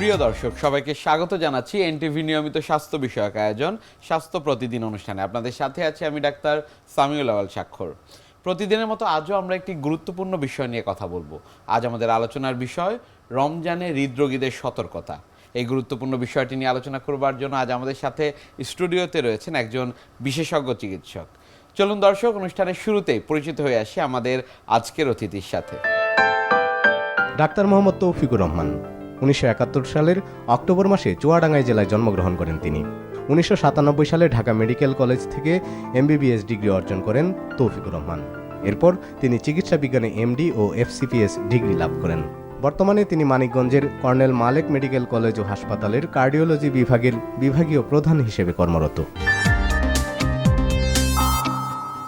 প্রিয় দর্শক সবাইকে স্বাগত জানাচ্ছি এনটিভি নিয়মিত স্বাস্থ্য বিষয়ক আয়োজন স্বাস্থ্য প্রতিদিন অনুষ্ঠানে। আপনাদের সাথে আছি আমি ডাক্তার সামিউল আওয়াল স্বাক্ষর। প্রতিদিনের মতো আজও আমরা একটি গুরুত্বপূর্ণ বিষয় নিয়ে কথা বলবো। আজ আমাদের আলোচনার বিষয় রমজানে হৃদরোগীদের সতর্কতা। এই গুরুত্বপূর্ণ বিষয়টি নিয়ে আলোচনা করবার জন্য আজ আমাদের সাথে স্টুডিওতে রয়েছেন একজন বিশেষজ্ঞ চিকিৎসক। চলুন দর্শক, অনুষ্ঠানের শুরুতেই পরিচিত হয়ে আসি আমাদের আজকের অতিথির সাথে। ডাক্তার মোহাম্মদ তৌফিকুর রহমান 1971 সালের অক্টোবর মাসে চুয়াডাঙ্গাই জেলায় জন্মগ্রহণ করেন তিনি। 1997 সালে ঢাকা মেডিকেল কলেজ থেকে এমবিবিএস ডিগ্রি অর্জন করেন তৌফিকুর রহমান। এরপর তিনি চিকিৎসা বিজ্ঞানে এমডি ও এফসিপিএস ডিগ্রি লাভ করেন। বর্তমানে তিনি মানিকগঞ্জের কর্নেল মালেক মেডিকেল কলেজ ও হাসপাতালের কার্ডিওলজি বিভাগের বিভাগীয় প্রধান হিসেবে কর্মরত।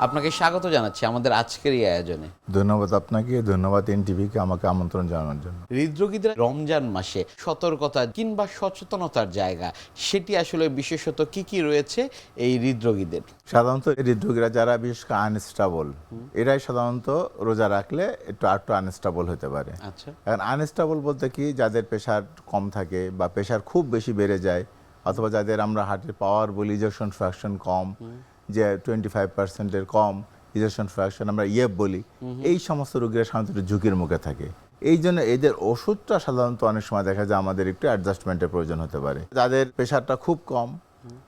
আপনাকে স্বাগত জানাচ্ছি আমাদের আজকের এই আয়োজনে। ধন্যবাদ আপনাকে, ধন্যবাদ এনটিভিকে আমাকে আমন্ত্রণ জানানোর জন্য। হৃদরোগীদের রমজান মাসে সতর্কতা কিংবা সচেতনতার জায়গা সেটি আসলে বিশেষত কি কি রয়েছে এই হৃদরোগীদের? সাধারণত হৃদরোগীরা যারা বিশেষ করে আনস্টেবল, এরাই সাধারণত রোজা রাখলে একটু আনস্টেবল হতে পারে। আচ্ছা, এখন আনস্টেবল বলতে কি, যাদের প্রেশার কম থাকে বা প্রেশার খুব বেশি বেড়ে যায়, অথবা যাদের আমরা হার্টের পাওয়ার বলি ইজেকশন ফ্র্যাকশন কম, যে 25%-এর কম ইজেকশন ফ্র্যাকশন আমরা ইয়েব বলি, এই সমস্ত রোগীরা সাধারণত একটু ঝুঁকির মুখে থাকে। এই জন্য এদের ওষুধটা সাধারণত অনেক সময় দেখা যায় আমাদের একটু অ্যাডজাস্টমেন্টের প্রয়োজন হতে পারে। যাদের প্রেশারটা খুব কম,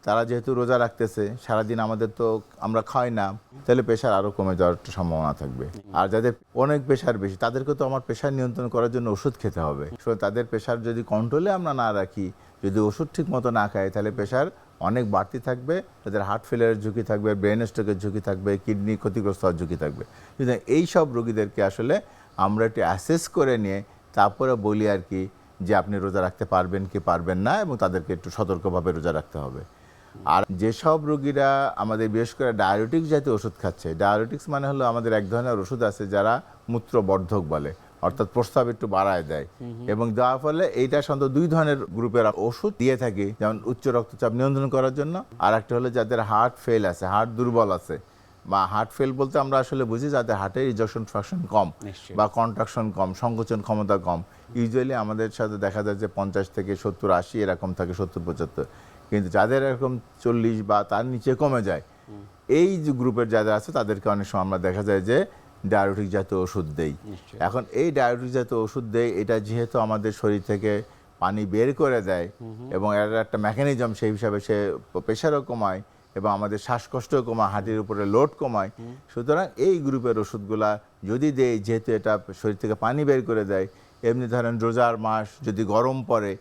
তারা যেহেতু রোজা রাখতেছে সারাদিন, আমাদের তো আমরা খাই না, তাহলে প্রেশার আরও কমে যাওয়ার একটা সম্ভাবনা থাকবে। আর যাদের অনেক প্রেশার বেশি, তাদেরকে তো আমার প্রেশার নিয়ন্ত্রণ করার জন্য ওষুধ খেতে হবে। সো তাদের প্রেশার যদি কন্ট্রোলে আমরা না রাখি, যদি ওষুধ ঠিক মতো না খাই, তাহলে প্রেশার অনেক বাড়তি থাকবে, তাদের হার্ট ফেলিয়ারের ঝুঁকি থাকবে, ব্রেন স্ট্রোকের ঝুঁকি থাকবে, কিডনি ক্ষতিগ্রস্ত হওয়ার ঝুঁকি থাকবে। কিন্তু এই সব রোগীদেরকে আসলে আমরা একটু অ্যাসেস করে নিয়ে তারপরে বলি আর কি, যে আপনি রোজা রাখতে পারবেন কি পারবেন না, এবং তাদেরকে একটু সতর্কভাবে রোজা রাখতে হবে। আর যেসব রোগীরা আমাদের বিশেষ করে ডায়াবেটিক্স জাতীয় ওষুধ খাচ্ছে, ডায়াবেটিক্স মানে হলো আমাদের এক ধরনের ওষুধ আছে যারা মূত্রবর্ধক বলে, অর্থাৎ প্রস্রাব একটু বাড়ায় দেয়, এবং দেওয়ার ফলে এইটা সাধারণত দুই ধরনের গ্রুপের ওষুধ দিয়ে থাকি, যেমন উচ্চ রক্তচাপ নিয়ন্ত্রণ করার জন্য, আর একটা হলো যাদের হার্ট ফেল আছে, হার্ট দুর্বল আছে, বা হার্ট ফেল বলতে আমরা আসলে বুঝি যাদের হার্টের ইজেকশন ফ্র্যাকশন কম বা কন্ট্রাকশন কম, সংকোচন ক্ষমতা কম। ইউজুয়ালি আমাদের সাথে দেখা যায় যে 50 থেকে 70, 80 এরকম থাকে, 70, 75। কিন্তু যাদের এরকম 40 বা তার নিচে কমে যায়, এই যে গ্রুপের যাদের আছে তাদেরকে অনেক সময় আমরা দেখা যায় যে ডায়াবেটিক জাতীয় ওষুধ দেই। এখন এই ডায়াবেটিক জাতীয় ওষুধ দেই, এটা যেহেতু আমাদের শরীর থেকে পানি বের করে দেয় এবং এর একটা মেকানিজম, সেই হিসাবে সে প্রেশারও কমায় এবং আমাদের শ্বাসকষ্টও কমায়, হার্টের উপরে লোড কমায়। সুতরাং এই গ্রুপের ওষুধগুলা যদি দেই, যেহেতু এটা শরীর থেকে পানি বের করে দেয়, এমনি ধরেন রোজার মাস যদি গরম পড়ে,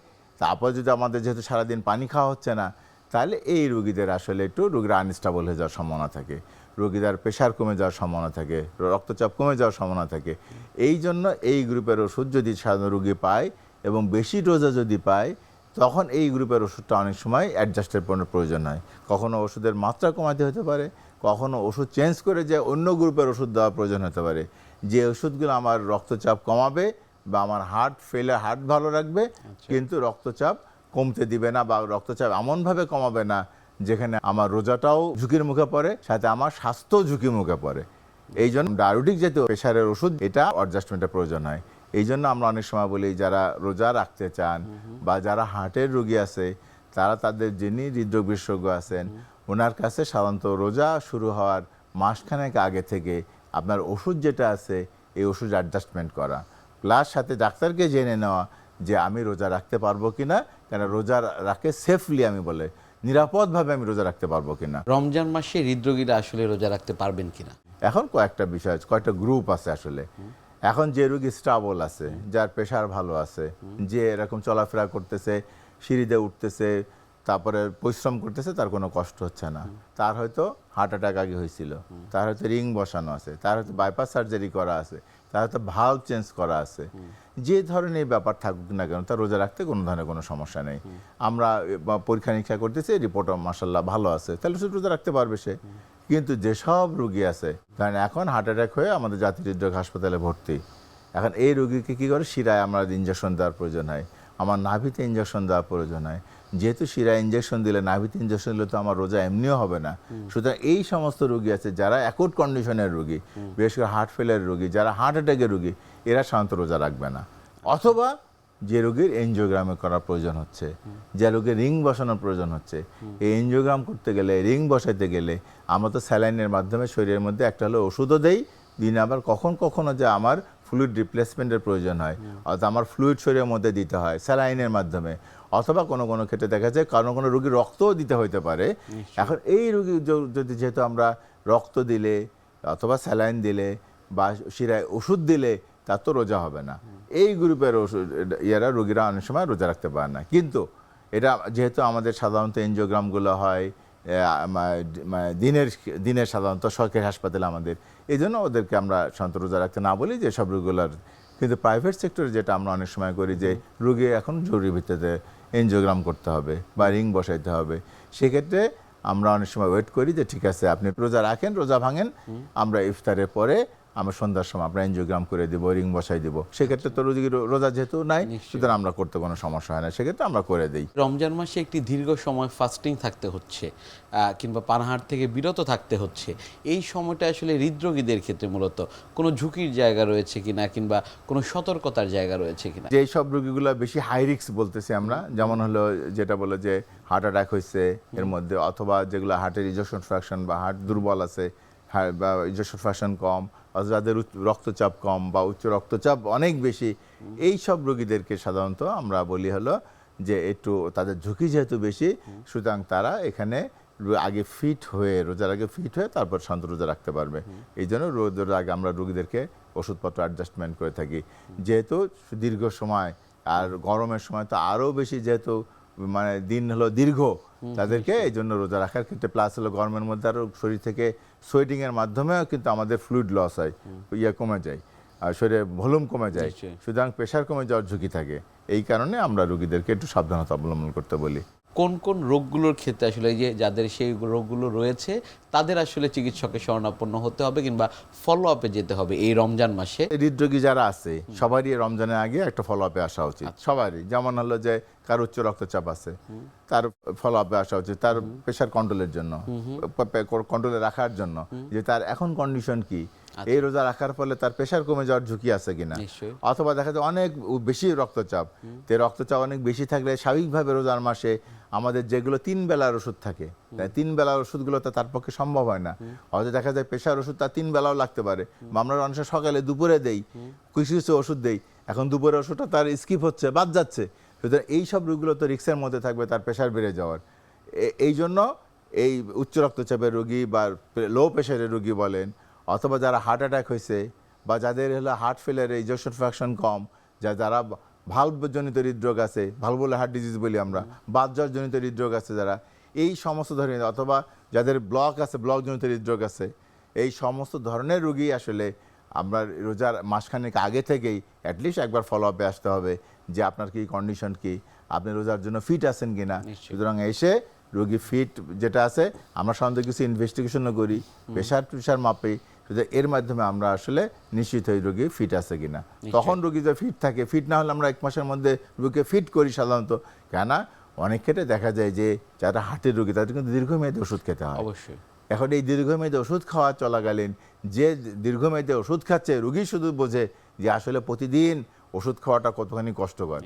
তারপর যদি আমাদের যেহেতু সারাদিন পানি খাওয়া হচ্ছে না, তাহলে এই রোগীদের আসলে একটু রোগীরা আনস্টেবল হয়ে যাওয়ার সম্ভাবনা থাকে, রোগীদের প্রেশার কমে যাওয়ার সম্ভাবনা থাকে, রক্তচাপ কমে যাওয়ার সম্ভাবনা থাকে। এই জন্য এই গ্রুপের ওষুধ যদি সাধারণ রোগী পায় এবং বেশি ডোজে যদি পায়, তখন এই গ্রুপের ওষুধটা অনেক সময় অ্যাডজাস্টের প্রয়োজন হয়। কখনো ওষুধের মাত্রা কমাতে হতে পারে, কখনো ওষুধ চেঞ্জ করে যে অন্য গ্রুপের ওষুধ দেওয়ার প্রয়োজন হতে পারে, যে ওষুধগুলো আমার রক্তচাপ কমাবে বা আমার হার্ট ভালো রাখবে, কিন্তু রক্তচাপ কমতে দিবে না, বা রক্তচাপ এমনভাবে কমাবে না যেখানে আমার রোজাটাও ঝুঁকির মুখে পড়ে, সাথে আমার স্বাস্থ্য ঝুঁকির মুখে পড়ে। এই জন্য ডায়াবেটিক জাতীয় প্রেশারের ওষুধ এটা অ্যাডজাস্টমেন্টের প্রয়োজন হয়। এই জন্য আমরা অনেক সময় বলি, যারা রোজা রাখতে চান বা যারা হার্টের রোগী আছে, তারা তাদের যিনি হৃদরোগ বিশেষজ্ঞ আছেন, ওনার কাছে সাধারণত রোজা শুরু হওয়ার মাসখানেক আগে থেকে আপনার ওষুধ যেটা আছে এই ওষুধ অ্যাডজাস্টমেন্ট করা, প্লাস সাথে ডাক্তারকে জেনে নেওয়া যে আমি রোজা রাখতে পারবো কিনা, কেন রোজা রাখে সেফলি, আমি বলে নিরাপদভাবে আমি রোজা রাখতে পারবো কিনা। রমজান মাসে হৃদরোগীরা আসলে রোজা রাখতে পারবেন কিনা? এখন কয়েকটা বিষয়, কয়েকটা গ্রুপ আছে আসলে। এখন যে রোগী স্টেবল আছে, যার প্রেশার ভালো আছে, যে এরকম চলাফেরা করতেছে, সিঁড়িতে উঠতেছে, তারপরে পরিশ্রম করতেছে, তার কোনো কষ্ট হচ্ছে না, তার হয়তো হার্ট অ্যাটাক আগে হয়েছিল, তার হয়তো রিং বসানো আছে, তার হয়তো বাইপাস সার্জারি করা আছে, তার হয়তো ভালভ চেঞ্জ করা আছে, যে ধরনের ব্যাপার থাকুক না কেন, তার রোজা রাখতে কোনো ধরনের কোনো সমস্যা নেই। আমরা পরীক্ষা নিরীক্ষা করতেছি, রিপোর্টও মাশাআল্লাহ ভালো আছে, তাহলে সে রোজা রাখতে পারবে সে। কিন্তু যেসব রোগী আছে, কারণ এখন হার্ট অ্যাটাক হয়ে আমাদের জাতীয় হৃদরোগ হাসপাতালে ভর্তি, এখন এই রোগীকে কী করে, শিরায় আমরা ইঞ্জেকশন দেওয়ার প্রয়োজন হয়, আমার নাভিতে ইঞ্জেকশন দেওয়ার প্রয়োজন হয়। যেহেতু শিরায় ইঞ্জেকশন দিলে, নাভিতে ইঞ্জেকশন দিলে তো আমার রোজা এমনিও হবে না। সুতরাং এই সমস্ত রোগী আছে যারা অ্যাকুট কন্ডিশনের রোগী, বিশেষ করে হার্ট ফেলের রোগী, যারা হার্ট অ্যাটাকের রোগী, এরা সাধারণত রোজা রাখবে না। অথবা যে রোগীর এনজিওগ্রামে করার প্রয়োজন হচ্ছে, যে রোগীর রিং বসানোর প্রয়োজন হচ্ছে, এই এনজিওগ্রাম করতে গেলে, রিং বসাইতে গেলে আমরা তো স্যালাইনের মাধ্যমে শরীরের মধ্যে একটা হলো ওষুধও দেই, দিনে আবার কখনো যে আমার ফ্লুইড রিপ্লেসমেন্টের প্রয়োজন হয়, অর্থাৎ আমার ফ্লুইড শরীরের মধ্যে দিতে হয় স্যালাইনের মাধ্যমে, অথবা কোনো ক্ষেত্রে দেখা যায় কোনো রোগীর রক্তও দিতে হইতে পারে। এখন এই রোগী যদি যেহেতু আমরা রক্ত দিলে অথবা স্যালাইন দিলে বা শিরায় ওষুধ দিলে তার তো রোজা হবে না। এই গ্রুপের ওষুধ রোগীরা অনেক সময় রোজা রাখতে পারে না। কিন্তু এটা যেহেতু আমাদের সাধারণত এনজিওগ্রামগুলো হয় দিনের সাধারণত সরকারি হাসপাতালে আমাদের, এই জন্য ওদেরকে আমরা সাধারণত রোজা রাখতে না বলি যে সব রোগগুলোর। কিন্তু প্রাইভেট সেক্টরে যেটা আমরা অনেক সময় করি যে রোগী এখন জরুরি ভিত্তিতে এনজিওগ্রাম করতে হবে বা রিং বসাইতে হবে, সেক্ষেত্রে আমরা অনেক সময় ওয়েট করি যে ঠিক আছে আপনি রোজা রাখেন, রোজা ভাঙেন, আমরা ইফতারের পরে আমরা সন্ধ্যার সময় আমরা এনজিওগ্রাম করে দিব, রিং বসাই দিব। সেক্ষেত্রে তো রোজা যেহেতু নাই, সুতরাং আমরা করতে কোনো সমস্যা হয় না, সেক্ষেত্রে আমরা করে দিই। রমজান মাসে একটি দীর্ঘ সময় ফাস্টিং থাকতে হচ্ছে কিংবা পানাহার থেকে বিরত থাকতে হচ্ছে, এই সময়টা আসলে হৃদরোগীদের ক্ষেত্রে মূলত কোনো ঝুঁকির জায়গা রয়েছে কিনা কিংবা কোনো সতর্কতার জায়গা রয়েছে কিনা? যে সব রোগীগুলো বেশি হাই রিস্ক বলতেছি আমরা, যেমন হলো যেটা বলে যে হার্ট অ্যাটাক হয়েছে এর মধ্যে, অথবা যেগুলো হার্টের ইজেকশন ফ্র্যাকশন বা হার্ট দুর্বল আছে বা ইজেকশন ফ্র্যাকশন কম, অথবা যাদের রক্তচাপ কম বা উচ্চ রক্তচাপ অনেক বেশি, এই সব রোগীদেরকে সাধারণত আমরা বলি হলো যে একটু তাদের ঝুঁকি যেহেতু বেশি, সুতরাং তারা এখানে আগে ফিট হয়ে, রোজার আগে ফিট হয়ে তারপর শান্ত রোজা রাখতে পারবে। এই জন্য রোজার আগে আমরা রোগীদেরকে ওষুধপত্র অ্যাডজাস্টমেন্ট করে থাকি। যেহেতু দীর্ঘ সময় আর গরমের সময় তো আরও বেশি, যেহেতু মানে দিন হলো দীর্ঘ, তাদেরকে এই জন্য রোজা রাখার ক্ষেত্রে, প্লাস হলো গরমের মধ্যে আরও শরীর থেকে সোয়েটিংয়ের মাধ্যমেও কিন্তু আমাদের ফ্লুইড লস হয়, কমে যায়, আর শরীরে ভলিউম কমে যায়, সুতরাং প্রেশার কমে যাওয়ার ঝুঁকি থাকে। এই কারণে আমরা রোগীদেরকে একটু সাবধানতা অবলম্বন করতে বলি। কোন কোন রোগগুলোর ক্ষেত্রে আসলে এই যে যাদের সেই রোগগুলো রয়েছে তাদের আসলে চিকিৎসকের শরণাপন্ন হতে হবে কিংবা ফলো আপে যেতে হবে এই রমজান মাসে? হৃদরোগী যারা আছে সবারই রমজানের আগে একটা ফলো আপে আসা উচিত, সবারই। যেমন হলো যে কার উচ্চ রক্তচাপ আছে, তার ফলো আপে আসা উচিত, তার প্রেশার কন্ট্রোলের জন্য, কন্ট্রোলে রাখার জন্য, যে তার এখন কন্ডিশন কি, এই রোজা রাখার ফলে তার প্রেশার কমে যাওয়ার ঝুঁকি আছে কিনা, অথবা দেখা যায় অনেক বেশি রক্তচাপ, তো রক্তচাপ অনেক বেশি থাকলে স্বাভাবিকভাবে রোজার মাসে আমাদের যেগুলো 3 বেলার ওষুধ থাকে, তাই 3 বেলার ওষুধগুলো তো তার পক্ষে সম্ভব হয় না। হয়তো দেখা যায় প্রেশার ওষুধ তার 3 বেলাও লাগতে পারে, বা আমরা অনেক সকালে দুপুরে দেই, কিছু কিছু ওষুধ দেই, এখন দুপুরে ওষুধটা তার স্কিপ হচ্ছে, বাদ যাচ্ছে, সুতরাং এই সব রোগগুলো তো রিস্কের মধ্যে থাকবে তার প্রেশার বেড়ে যাওয়ার। এই জন্য এই উচ্চ রক্তচাপের রোগী বা লো প্রেশারের রোগী বলেন, অথবা যারা হার্ট অ্যাটাক হয়েছে, বা যাদের হলো হার্ট ফেলিয়ারে ইজেকশন ফ্র্যাকশন কম, যারা ভালভজনিত হৃদরোগ আছে, ভালভুলার হার্ট ডিজিজ বলি আমরা, বাতজ্বরজনিত হৃদরোগ আছে যারা, এই সমস্ত ধরনের, অথবা যাদের ব্লক আছে, ব্লকজনিত হৃদরোগ আছে, এই সমস্ত ধরনের রোগী আসলে আমরা রোজার মাসখানেক আগে থেকেই অ্যাটলিস্ট একবার ফলো আপে আসতে হবে যে আপনার কি কন্ডিশন কি, আপনি রোজার জন্য ফিট আছেন কিনা। সুতরাং এসে রোগী ফিট যেটা আছে, আমরা সাধারণত কিছু ইনভেস্টিগেশনও করি, প্রেশার মাপি, এর মাধ্যমে আমরা আসলে নিশ্চিত হই রোগী ফিট আছে কিনা। তখন রোগী যে ফিট থাকে, ফিট না হলে আমরা 1 মাসের মধ্যে রোগীকে ফিট করি সাধারণত। কেননা অনেক ক্ষেত্রে দেখা যায় যে যারা হার্টের রোগী তাদের কিন্তু দীর্ঘমেয়াদী ওষুধ খেতে হয়। অবশ্যই। এখন এই দীর্ঘমেয়াদী ওষুধ খাওয়া চলাকালীন যে দীর্ঘমেয়াদী ওষুধ খাচ্ছে, রোগী শুধু বোঝে যে আসলে প্রতিদিন ওষুধ খাওয়াটা কতখানি কষ্টকর।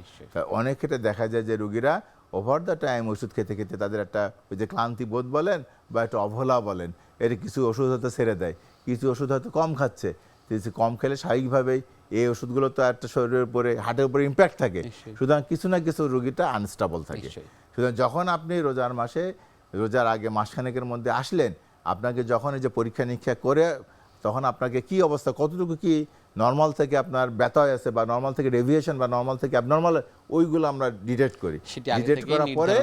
অনেক ক্ষেত্রে দেখা যায় যে রোগীরা ওভার দ্য টাইম ওষুধ খেতে খেতে তাদের একটা ওই যে ক্লান্তি বোধ বলেন বা একটা অবহেলা বলেন, এর কিছু ওষুধ হয়তো ছেড়ে দেয়, কিছু ওষুধ হয়তো কম খাচ্ছে, কম খেলে স্বাভাবিকভাবেই এই ওষুধগুলো তো একটা শরীরের উপরে, হার্টের উপরে ইম্প্যাক্ট থাকে, সুতরাং কিছু না কিছু রোগীটা আনস্টেবল থাকে। সুতরাং যখন আপনি রোজার মাসে, রোজার আগে মাসখানেকের মধ্যে আসলেন, আপনাকে যখন এই যে পরীক্ষা নিরীক্ষা করে, তখন আপনাকে কি অবস্থা, কতটুকু কি নর্মাল থেকে আপনার ব্যথা আছে, বা নর্মাল থেকে ডেভিয়েশন, বা নর্মাল থেকে অ্যাবনর্মাল, ওইগুলো আমরা ডিটেক্ট করি। ডিটেক্ট করার পরে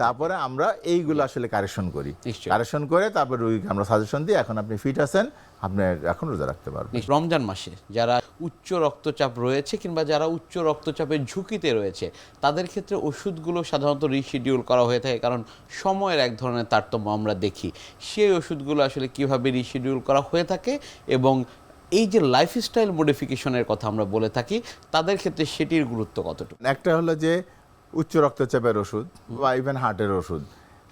তারপরে আমরা এইগুলো আসলে কারেকশন করি, কারেকশন করে তারপর রোগীকে আমরা সাজেশন দিই, এখন আপনি ফিট আছেন, আপনি এখন রোজা রাখতে পারবেন। রমজান মাসে যারা উচ্চ রক্তচাপ রয়েছে কিংবা যারা উচ্চ রক্তচাপের ঝুঁকিতে রয়েছে, তাদের ক্ষেত্রে ওষুধগুলো সাধারণত রিশিডিউল করা হয়ে থাকে, কারণ সময়ের এক ধরনের তারতম্য আমরা দেখি। সেই ওষুধগুলো আসলে কিভাবে রিশিডিউল করা হয়ে থাকে, এবং এই যে লাইফস্টাইল মডিফিকেশনের কথা আমরা বলে থাকি, তাদের ক্ষেত্রে সেটির গুরুত্ব কতটুকু? একটা হলো যে উচ্চ রক্তচাপের ওষুধ বা ইভেন হার্টের ওষুধ,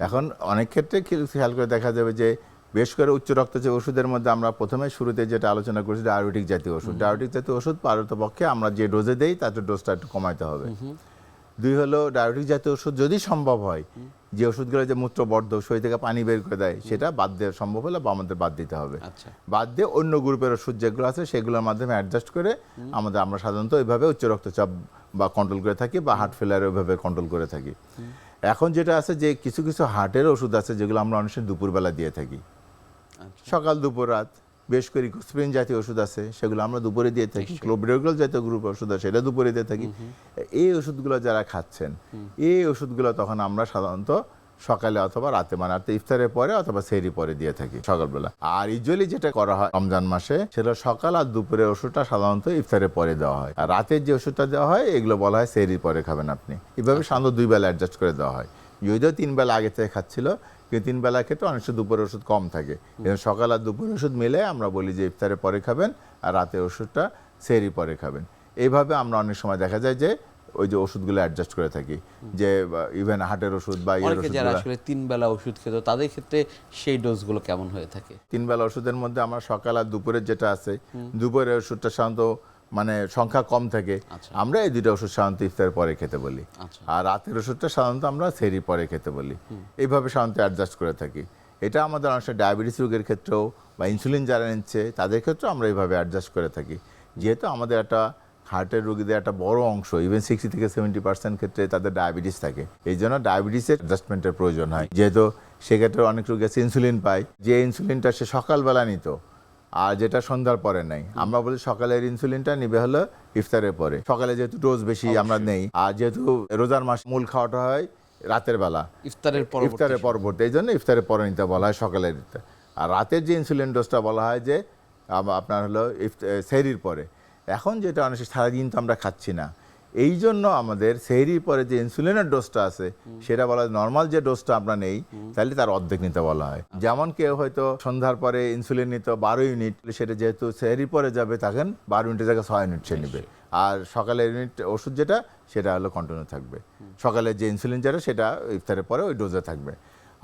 এখন অনেক ক্ষেত্রে খেয়াল করে দেখা যাবে যে বেশ করে উচ্চ রক্তচাপ ওষুধের মধ্যে আমরা প্রথমে শুরুতে যেটা আলোচনা করেছি ডায়াবেটিক জাতীয় ওষুধ। ডায়াবেটিক জাতীয় ওষুধ পারতপক্ষে আমরা যে ডোজে দেই তাতে ডোজটা একটু কমাইতে হবে। 2 হলো ডায়াবেটিক জাতীয় ওষুধ যদি সম্ভব হয়, যে ওষুধগুলো যে মূত্রবর্ধক, শরীর থেকে পানি বের করে দেয়, সেটা বাদ দেওয়া সম্ভব হলে বা আমাদের বাদ দিতে হবে। আচ্ছা, বাদ দিয়ে অন্য গ্রুপের ওষুধ যেগুলো আছে সেগুলোর মাধ্যমে অ্যাডজাস্ট করে আমরা সাধারণত ওইভাবে উচ্চ রক্তচাপ বা কন্ট্রোল করে থাকি, বা হার্ট ফেলার ওইভাবে কন্ট্রোল করে থাকি। এখন যেটা আছে যে কিছু কিছু হার্টের ওষুধ আছে যেগুলো আমরা অনেক সময় দুপুরবেলা দিয়ে থাকি, আচ্ছা, সকাল দুপুর রাত। বেশ করে স্প্রিন জাতীয় ওষুধ আছে সেগুলো আমরা দুপুরে দিয়ে থাকি, ক্লোবিডোগ্রাল জাতীয় গ্রুপ ওষুধ আছে সেটা দুপুরে দিয়ে থাকি। এই ওষুধগুলো যারা খাচ্ছেন, এই ওষুধগুলো তখন আমরা সাধারণত সকালে অথবা রাতে, মানে ইফতারের পরে অথবা সেহরি পরে দিয়ে থাকি সকালবেলা। আর ইউজুয়ালি যেটা করা হয় রমজান মাসে, সেটা সকাল আর দুপুরের ওষুধটা সাধারণত ইফতারের পরে দেওয়া হয়। আর রাতের যে ওষুধটা দেওয়া হয় এগুলো বলা হয় সেহরির পরে খাবেন আপনি। এভাবে সাধারণত 2 বেলা অ্যাডজাস্ট করে দেওয়া হয়। যদিও 3 বেলা আগে থেকে খাচ্ছিল, কিন্তু 3 বেলার ক্ষেত্রে অনেক সময় দুপুরের ওষুধ কম থাকে। সকাল আর দুপুরের ওষুধ মিলে আমরা বলি যে ইফতারের পরে খাবেন, আর রাতের ওষুধটা সেহরির পরে খাবেন। এইভাবে আমরা অনেক সময় দেখা যায় যে ওই যে ওষুধগুলো অ্যাডজাস্ট করে থাকি, যে ইভেন হার্টের ওষুধ বা ইয়ের অনেকে যারা ওষুধ। আসলে 3 বেলা ওষুধ খেত তাদের ক্ষেত্রে সেই ডোজগুলো কেমন হয়ে থাকে? 3 বেলা ওষুধের মধ্যে আমরা সকাল আর দুপুরের যেটা আছে, দুপুরের ওষুধটা সাধারণত মানে সংখ্যা কম থাকে, আচ্ছা, আমরা এই 2টা ওষুধ সাধারণত ইফতারের পরে খেতে বলি। আচ্ছা, আর রাতের ওষুধটা সাধারণত আমরা সেহরির পরে খেতে বলি। এইভাবে সাধারণত অ্যাডজাস্ট করে থাকি। এটা আমাদের অনেক সময় ডায়াবেটিস রোগের ক্ষেত্রেও বা ইনসুলিন যারা নিচ্ছে তাদের ক্ষেত্রেও আমরা এইভাবে অ্যাডজাস্ট করে থাকি। যেহেতু আমাদের একটা হার্টের রোগীদের একটা বড় অংশ, ইভেন 60 থেকে 70% ক্ষেত্রে তাদের ডায়াবেটিস থাকে, এই জন্য ডায়াবেটিসের অ্যাডজাস্টমেন্টের প্রয়োজন হয়। যেহেতু সেক্ষেত্রে অনেক রোগী আছে ইনসুলিন পায়, যে ইনসুলিনটা সে সকালবেলা নিত আর যেটা সন্ধ্যার পরে নেই, আমরা বলি সকালের ইনসুলিনটা নিবে হলো ইফতারের পরে। সকালে যেহেতু ডোজ বেশি আমরা নেই, আর যেহেতু রোজার মাস মূল খাওয়াটা হয় রাতের বেলা, ইফতারের পরবর্তী, এই জন্য ইফতারের পরে নিতে বলা হয় সকালের। আর রাতের যে ইনসুলিন ডোজটা বলা হয় যে আপনার হলো সেহরির পরে। এখন যেটা অনেক সারাদিন তো আমরা খাচ্ছি না, এই জন্য আমাদের সেহরির পরে যে ইনসুলিনের ডোজটা আছে সেটা বলা হয় নর্মাল যে ডোজটা আমরা নেই তাহলে তার অর্ধেক নিতে বলা হয়। যেমন কেউ হয়তো সন্ধ্যার পরে ইনসুলিন নিত 12 ইউনিট, সেটা যেহেতু সেহরির পরে যাবে তখন 12 ইউনিটের জায়গায় 6 ইউনিট সে নেবে। আর সকালের ইউনিট ওষুধ যেটা সেটা হলো কন্টিনিউ থাকবে। সকালের যে ইনসুলিন যেটা সেটা ইফতারের পরে ওই ডোজে থাকবে।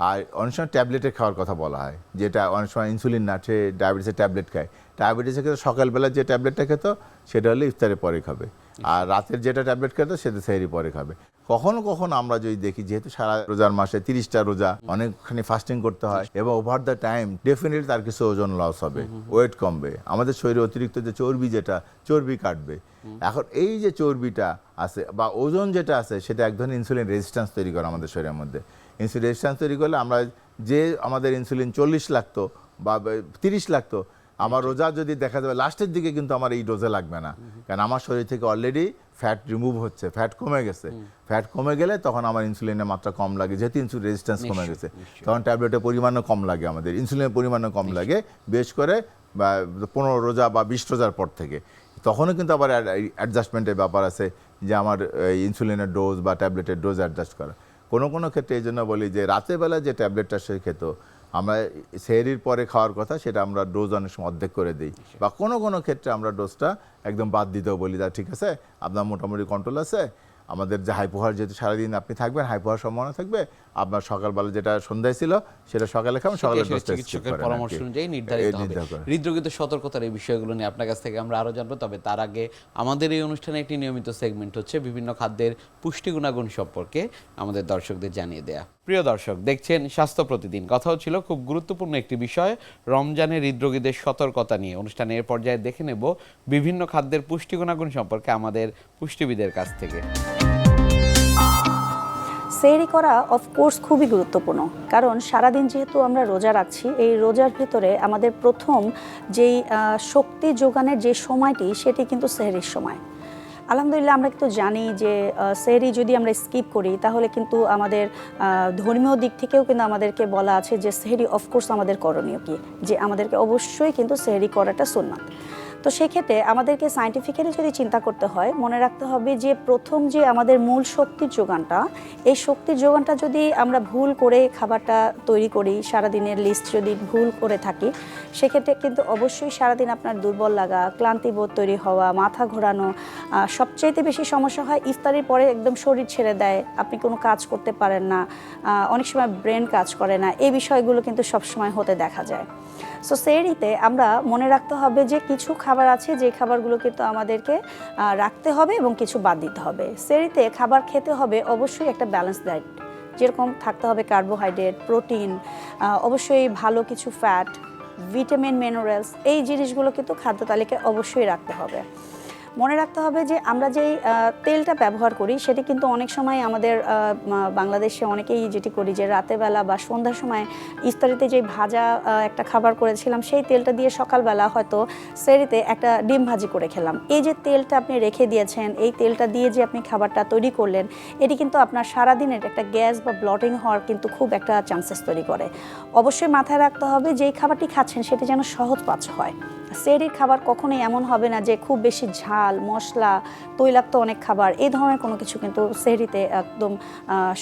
আর অনেক সময় ট্যাবলেটে খাওয়ার কথা বলা হয়, যেটা অনেক সময় ইনসুলিন না, সে ডায়াবেটিসের ট্যাবলেট খায়। ডায়াবেটিসের ক্ষেত্রে সকালবেলা যে ট্যাবলেটটা খেত সেটা হলে ইফতারের পরে খাবে, আর রাতের যেটা ট্যাবলেট খেত সেটা সেহরি পরে খাবে। কখনো কখনো আমরা যদি দেখি, যেহেতু সারা রোজার মাসে 30টা রোজা, অনেকখানি ফাস্টিং করতে হয় এবং ওভার দ্য টাইম ডেফিনেটলি তার কিছু ওজন লস হবে, ওয়েট কমবে, আমাদের শরীরে অতিরিক্ত যে চর্বি, যেটা চর্বি কাটবে। এখন এই যে চর্বিটা আছে বা ওজন যেটা আছে সেটা এক ধরনের ইনসুলিন রেজিস্ট্যান্স তৈরি করে আমাদের শরীরের মধ্যে। ইনসুলিন রেজিস্ট্যান্স তৈরি করলে আমরা যে আমাদের ইনসুলিন 40 লাগতো বা 30 লাগতো, আমার রোজা যদি দেখা যাবে লাস্টের দিকে কিন্তু আমার এই ডোজে লাগবে না, কারণ আমার শরীর থেকে অলরেডি ফ্যাট রিমুভ হচ্ছে, ফ্যাট কমে গেছে। ফ্যাট কমে গেলে তখন আমার ইনসুলিনের মাত্রা কম লাগে, যেহেতু ইনসুলিন রেজিস্ট্যান্স কমে গেছে, তখন ট্যাবলেটের পরিমাণও কম লাগে, আমাদের ইনসুলিনের পরিমাণও কম লাগে, বেশ করে বা 15 রোজা বা 20 রোজার পর থেকে। তখনও কিন্তু আবার অ্যাডজাস্টমেন্টের ব্যাপার আছে, যে আমার ইনসুলিনের ডোজ বা ট্যাবলেটের ডোজ অ্যাডজাস্ট করা। কোনো কোনো ক্ষেত্রে এই জন্য বলি যে রাতের বেলা যে ট্যাবলেটটা সে খেত, আমরা সেহরির পরে খাওয়ার কথা, সেটা আমরা ডোজ অনেক সময় অর্ধেক করে দিই, বা কোনো কোনো ক্ষেত্রে আমরা ডোজটা একদম বাদ দিতেও বলি, যা ঠিক আছে আপনার মোটামুটি কন্ট্রোল আছে, আমাদের যে হাইপোহার যেহেতু সারাদিন আপনি থাকবেন, হাইপোহার সম্ভাবনা থাকবে, আপনার সকালবেলা যেটা সন্ধ্যায় ছিল সেটা সকালে খাবেন, সকালে চিকিৎসকের পরামর্শ অনুযায়ী নির্ধারিত হবে। হৃদরোগীদের সতর্কতার এই বিষয়গুলো নিয়ে আপনার কাছ থেকে আমরা আরো জানবো, তবে তার আগে আমাদের এই অনুষ্ঠানে একটি নিয়মিত সেগমেন্ট হচ্ছে বিভিন্ন খাদ্যের পুষ্টি গুণাগুণ সম্পর্কে আমাদের দর্শকদের জানিয়ে দেয়া। প্রিয় দর্শক, দেখছেন স্বাস্থ্য প্রতিদিন। কথাও ছিল খুব গুরুত্বপূর্ণ একটি বিষয়, রমজানের হৃদরোগীদের সতর্কতা নিয়ে। অনুষ্ঠানের পর্যায়ে দেখে নেব বিভিন্ন খাদ্যের পুষ্টি গুণাগুণ সম্পর্কে আমাদের পুষ্টিবিদের কাছ থেকে। সেহরি করা অফকোর্স খুবই গুরুত্বপূর্ণ, কারণ সারাদিন যেহেতু আমরা রোজা রাখছি, এই রোজার ভিতরে আমাদের প্রথম যেই শক্তি যোগানের যে সময়টি, সেটি কিন্তু সেহরির সময়। আলহামদুলিল্লাহ আমরা কিন্তু জানি যে সেহরি যদি আমরা স্কিপ করি তাহলে কিন্তু আমাদের ধর্মীয় দিক থেকেও কিন্তু আমাদেরকে বলা আছে যে সেহরি অফকোর্স আমাদের করণীয় কি, যে আমাদেরকে অবশ্যই কিন্তু সেহরি করাটা সুন্নাত। তো সেক্ষেত্রে আমাদেরকে সায়েন্টিফিক্যালি যদি চিন্তা করতে হয়, মনে রাখতে হবে যে প্রথম যে আমাদের মূল শক্তির যোগানটা, এই শক্তির যোগানটা যদি আমরা ভুল করে খাবারটা তৈরি করি, সারাদিনের লিস্ট যদি ভুল করে থাকি, সেক্ষেত্রে কিন্তু অবশ্যই সারাদিন আপনার দুর্বল লাগা, ক্লান্তিবোধ তৈরি হওয়া, মাথা ঘোরানো, সবচাইতে বেশি সমস্যা হয় ইফতারির পরে একদম শরীর ছেড়ে দেয়, আপনি কোনো কাজ করতে পারেন না, অনেক সময় ব্রেন কাজ করে না, এই বিষয়গুলো কিন্তু সবসময় হতে দেখা যায়। সো সেহরিতে আমরা মনে রাখতে হবে যে কিছু খাবার আছে যে খাবারগুলো কিন্তু আমাদেরকে রাখতে হবে এবং কিছু বাদ দিতে হবে। সেহরিতে খাবার খেতে হবে অবশ্যই একটা ব্যালেন্স ডায়েট, যেরকম থাকতে হবে কার্বোহাইড্রেট, প্রোটিন, অবশ্যই ভালো কিছু ফ্যাট, ভিটামিন, মিনারেলস, এই জিনিসগুলো কিন্তু খাদ্য তালিকায় অবশ্যই রাখতে হবে। মনে রাখতে হবে যে আমরা যেই তেলটা ব্যবহার করি সেটি কিন্তু অনেক সময় আমাদের বাংলাদেশে অনেকেই যেটি করি যে রাতের বেলা বা সন্ধ্যার সময় ইফতারিতে যেই ভাজা একটা খাবার করেছিলাম সেই তেলটা দিয়ে সকালবেলা হয়তো সেহরিতে একটা ডিম ভাজি করে খেলাম। এই যে তেলটা আপনি রেখে দিয়েছেন, এই তেলটা দিয়ে যে আপনি খাবারটা তৈরি করলেন, এটি কিন্তু আপনার সারাদিনের একটা গ্যাস বা ব্লটিং হওয়ার কিন্তু খুব একটা চান্সেস তৈরি করে। অবশ্যই মাথায় রাখতে হবে যে এই খাবারটি খাচ্ছেন সেটি যেন সহজপাচ্য হয়। সেহরির খাবার কখনোই এমন হবে না যে খুব বেশি ঝাল, মশলা, তৈলাক্ত অনেক খাবার, এই ধরনের কোনো কিছু কিন্তু সেহরিতে একদম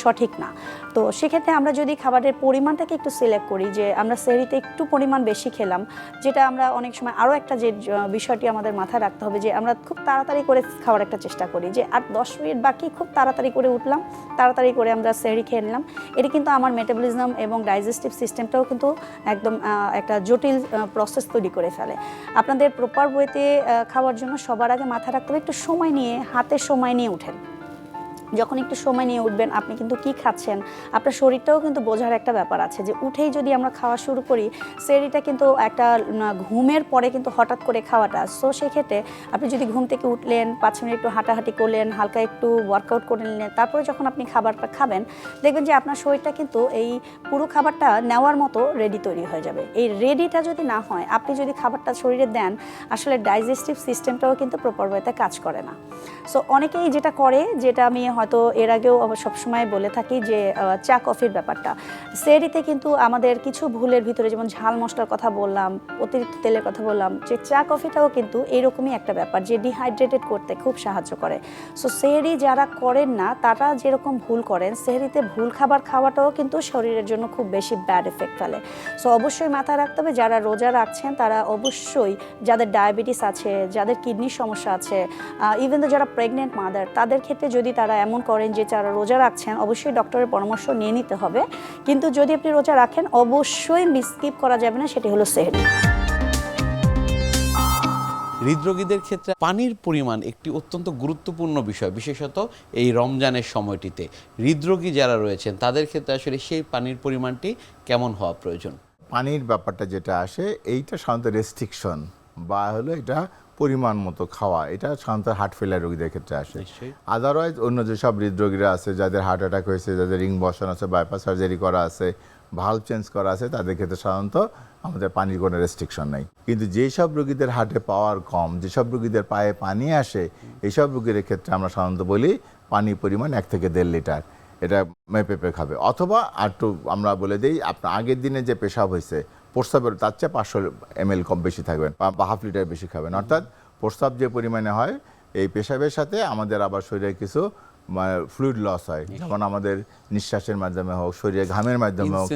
সঠিক না। তো সেক্ষেত্রে আমরা যদি খাবারের পরিমাণটাকে একটু সিলেক্ট করি যে আমরা সেহরিতে একটু পরিমাণ বেশি খেলাম, যেটা আমরা অনেক সময় আরও একটা যে বিষয়টি আমাদের মাথায় রাখতে হবে যে আমরা খুব তাড়াতাড়ি করে খাওয়ার একটা চেষ্টা করি যে আর 10 মিনিট বাকি, খুব তাড়াতাড়ি করে উঠলাম, তাড়াতাড়ি করে আমরা সেহরি খেয়ে নিলাম। এটি কিন্তু আমার মেটাবলিজম এবং ডাইজেস্টিভ সিস্টেমটাও কিন্তু একদম একটা জটিল প্রসেস তৈরি করে ফেলে। আপনাদের প্রপার ওয়েতে খাওয়ার জন্য সবার আগে মাথায় রাখতে হবে একটু সময় নিয়ে, হাতে সময় নিয়ে উঠেন। যখন একটু সময় নিয়ে উঠবেন আপনি কিন্তু কি খাচ্ছেন আপনার শরীরটাও কিন্তু বোঝার একটা ব্যাপার আছে যে উঠেই যদি আমরা খাওয়া শুরু করি, সেহরিটা কিন্তু একটা ঘুমের পরে কিন্তু হঠাৎ করে খাওয়াটা। সো সেক্ষেত্রে আপনি যদি ঘুম থেকে উঠলেন, 5 মিনিট একটু হাঁটাহাঁটি করলেন, হালকা একটু ওয়ার্কআউট করে নিলেন, তারপরে যখন আপনি খাবারটা খাবেন দেখবেন যে আপনার শরীরটা কিন্তু এই পুরো খাবারটা নেওয়ার মতো রেডি তৈরি হয়ে যাবে। এই রেডিটা যদি না হয়, আপনি যদি খাবারটা শরীরে দেন, আসলে ডাইজেস্টিভ সিস্টেমটাও কিন্তু প্রপার ওয়েতে কাজ করে না। সো অনেকেই যেটা করে, যেটা আমি হয়তো এর আগেও সবসময় বলে থাকি যে চা কফির ব্যাপারটা, সেহরিতে কিন্তু আমাদের কিছু ভুলের ভিতরে, যেমন ঝাল মশলার কথা বললাম, অতিরিক্ত তেলের কথা বললাম, যে চা কফিটাও কিন্তু এরকমই একটা ব্যাপার যে ডিহাইড্রেটেড করতে খুব সাহায্য করে। সো সেহরি যারা করেন না তারা যেরকম ভুল করেন, সেহরিতে ভুল খাবার খাওয়াটাও কিন্তু শরীরের জন্য খুব বেশি ব্যাড এফেক্ট ফেলে। সো অবশ্যই মাথায় রাখতে হবে যারা রোজা রাখছেন তারা অবশ্যই, যাদের ডায়াবেটিস আছে, যাদের কিডনির সমস্যা আছে, ইভেন তো যারা প্রেগনেন্ট মাদার, তাদের ক্ষেত্রে যদি তারা এমন করেন যে যারা রোজা রাখছেন অবশ্যই ডক্টরের পরামর্শ নিয়ে নিতে হবে। কিন্তু যদি আপনি রোজা রাখেন অবশ্যই স্কিপ করা যাবে না, সেটি হলো সেহরি। হৃদরোগীদের ক্ষেত্রে পানির পরিমাণ একটি অত্যন্ত গুরুত্বপূর্ণ বিষয়, বিশেষত এই রমজানের সময়টিতে হৃদরোগী যারা রয়েছেন তাদের ক্ষেত্রে আসলে সেই পানির পরিমাণটি কেমন হওয়া প্রয়োজন? পানির ব্যাপারটা যেটা আসে, এইটা সাধারণত রেস্ট্রিকশন বা হলো এটা পরিমাণ মতো খাওয়া, এটা সাধারণত হার্ট ফেলার রোগীদের ক্ষেত্রে আসে। আদারওয়াইজ অন্য যেসব হৃদরোগীরা আছে, যাদের হার্ট অ্যাটাক হয়েছে, যাদের রিং বসানো আছে, বাইপাস সার্জারি করা আছে, ভালভ চেঞ্জ করা আছে, তাদের ক্ষেত্রে সাধারণত আমাদের পানির কোনো রেস্ট্রিকশন নাই। কিন্তু যেসব রোগীদের হার্টে পাওয়ার কম, যেসব রোগীদের পায়ে পানি আসে, এইসব রোগীদের ক্ষেত্রে আমরা সাধারণত বলি পানির পরিমাণ 1 থেকে 1.5 লিটার এটা মেপে খাবে। অথবা আর একটু আমরা বলে দিই, আপনার আগের দিনে যে পেশাব হয়েছে, প্রস্রাবের তার চেয়ে 500 ml কম বেশি থাকবেন বা হাফ লিটার বেশি খাবেন। অর্থাৎ প্রস্রাব যে পরিমাণে হয়, এই পেশাবের সাথে আমাদের আবার শরীরে কিছু ফ্লুইড লস হয়, যেমন আমাদের নিঃশ্বাসের মাধ্যমে হোক, শরীরে ঘামের মাধ্যমে হোক,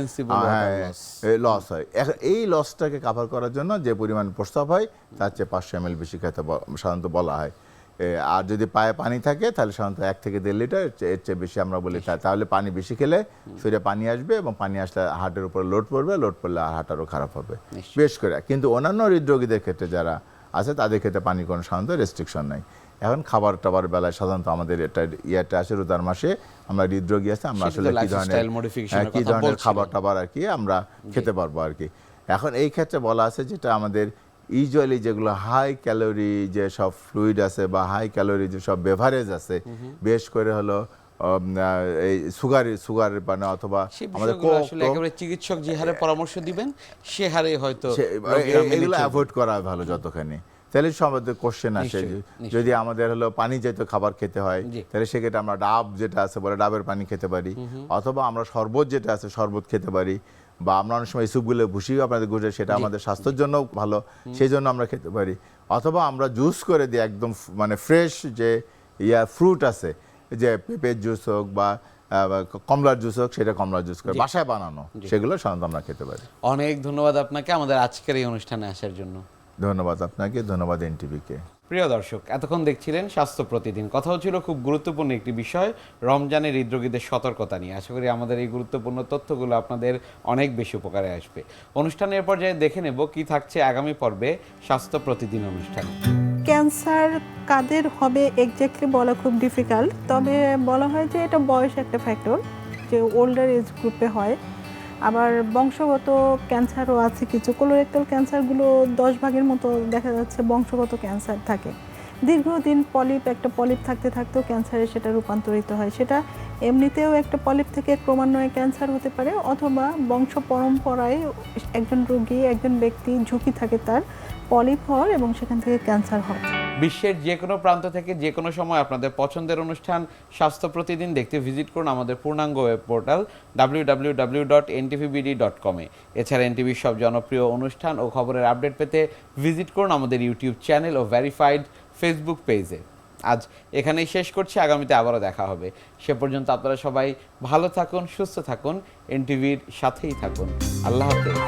লস হয়। এই লসটাকে কাভার করার জন্য যে পরিমাণ প্রস্রাব হয় তার চেয়ে 500 ml বেশি খেতে সাধারণত বলা হয়। আর যদি পায়ে পানি থাকে তাহলে সাধারণত 1 থেকে 1.5 লিটার, এর চেয়ে বেশি আমরা বলি তাহলে পানি বেশি খেলে শরীরে পানি আসবে এবং পানি আসলে হার্টের উপর লোড পড়বে, লোড পড়লে হার্ট আরও খারাপ হবে বেশ করে। কিন্তু অন্যান্য হৃদরোগীদের ক্ষেত্রে যারা আছে তাদের ক্ষেত্রে পানির কোনো সাধারণত রেস্ট্রিকশন নাই। এখন খাবার টাবার বেলায় সাধারণত আমাদের এটা আসে রোজার মাসে, আমরা হৃদরোগী আছে, আমরা আসলে কি ধরনের খাবার টাবার আর কি আমরা খেতে পারবো আর কি। এখন এই ক্ষেত্রে বলা আছে যেটা আমাদের ইউজুয়ালি যেগুলো হাই ক্যালোরি যে সব ফ্লুইড আছে বা হাই ক্যালোরি যে সব বেভারেজ আছে, বেশ করে হলো এই সুগার মানে অথবা আমাদের একেবারে চিকিৎসক যে হারে পরামর্শ দিবেন সে হারে হয়তো এগুলো অ্যাভয়েড করা ভালো যতখানি। তাহলে আমাদের কোশ্চেন আসে, যদি আমাদের হলো পানি জাতীয় খাবার খেতে হয় তাহলে সেক্ষেত্রে আমরা ডাব যেটা আছে বলে ডাবের পানি খেতে পারি, অথবা আমরা শরবত যেটা আছে শরবত খেতে পারি, বা আমরা অনেক সময় স্যুপগুলো ভুষি আপনাদের গুজে, সেটা আমাদের স্বাস্থ্যের জন্য ভালো, সেই জন্য আমরা খেতে পারি। অথবা আমরা জুস করে দিই একদম মানে ফ্রেশ যে ফ্রুট আছে, যে পেঁপের জুস হোক বা কমলার জুস হোক, সেটা কমলার জুস করে বাসায় বানানো, সেগুলো সাধারণত আমরা খেতে পারি। অনেক ধন্যবাদ আপনাকে আমাদের আজকের এই অনুষ্ঠানে আসার জন্য। ধন্যবাদ আপনাকে, ধন্যবাদ এনটিভিকে। প্রিয় দর্শক, এতক্ষণ দেখছিলেন স্বাস্থ্য প্রতিদিন। কথা হচ্ছিল খুব গুরুত্বপূর্ণ একটি বিষয়, রমজানের হৃদরোগীদের সতর্কতা নিয়ে। আশা করি আমাদের এই গুরুত্বপূর্ণ তথ্যগুলো আপনাদের অনেক বেশি উপকারে আসবে। অনুষ্ঠানের পর্যায়ে দেখে নেব কি থাকছে আগামী পর্বে স্বাস্থ্য প্রতিদিন অনুষ্ঠানে। ক্যান্সার কাদের হবে এক্স্যাক্টলি বলা খুব ডিফিকাল্ট, তবে বলা হয় যে এটা বয়স একটা ফ্যাক্টর, যে ওল্ডার এজ গ্রুপে হয়। আবার বংশগত ক্যান্সারও আছে কিছু, কোলোরেক্টাল ক্যান্সারগুলো 10 ভাগের মতো দেখা যাচ্ছে বংশগত ক্যান্সার থাকে। দীর্ঘদিন একটা পলিপ থাকতে থাকতেও ক্যান্সারে সেটা রূপান্তরিত হয়। সেটা এমনিতেও একটা পলিপ থেকে ক্রমান্বয়ে ক্যান্সার হতে পারে, অথবা বংশ পরম্পরায় একজন ব্যক্তি ঝুঁকি থাকে তার পলিপ হওয়ার এবং সেখান থেকে ক্যান্সার হয়। বিশ্বের যে কোনো প্রান্ত থেকে যে কোনো সময় আপনাদের পছন্দের অনুষ্ঠান স্বাস্থ্য প্রতিদিন দেখতে ভিজিট করুন আমাদের পূর্ণাঙ্গ ওয়েব পোর্টাল www.ntvbd.com এ। এছাড়া এনটিভির সব জনপ্রিয় অনুষ্ঠান ও খবরের আপডেট পেতে ভিজিট করুন আমাদের ইউটিউব চ্যানেল ও ভেরিফাইড ফেসবুক পেজে। আজ এখানেই শেষ করছি, আগামীতে আবারও দেখা হবে। সে পর্যন্ত আপনারা সবাই ভালো থাকুন, সুস্থ থাকুন, এনটিভির সাথেই থাকুন। আল্লাহ হাফেজ।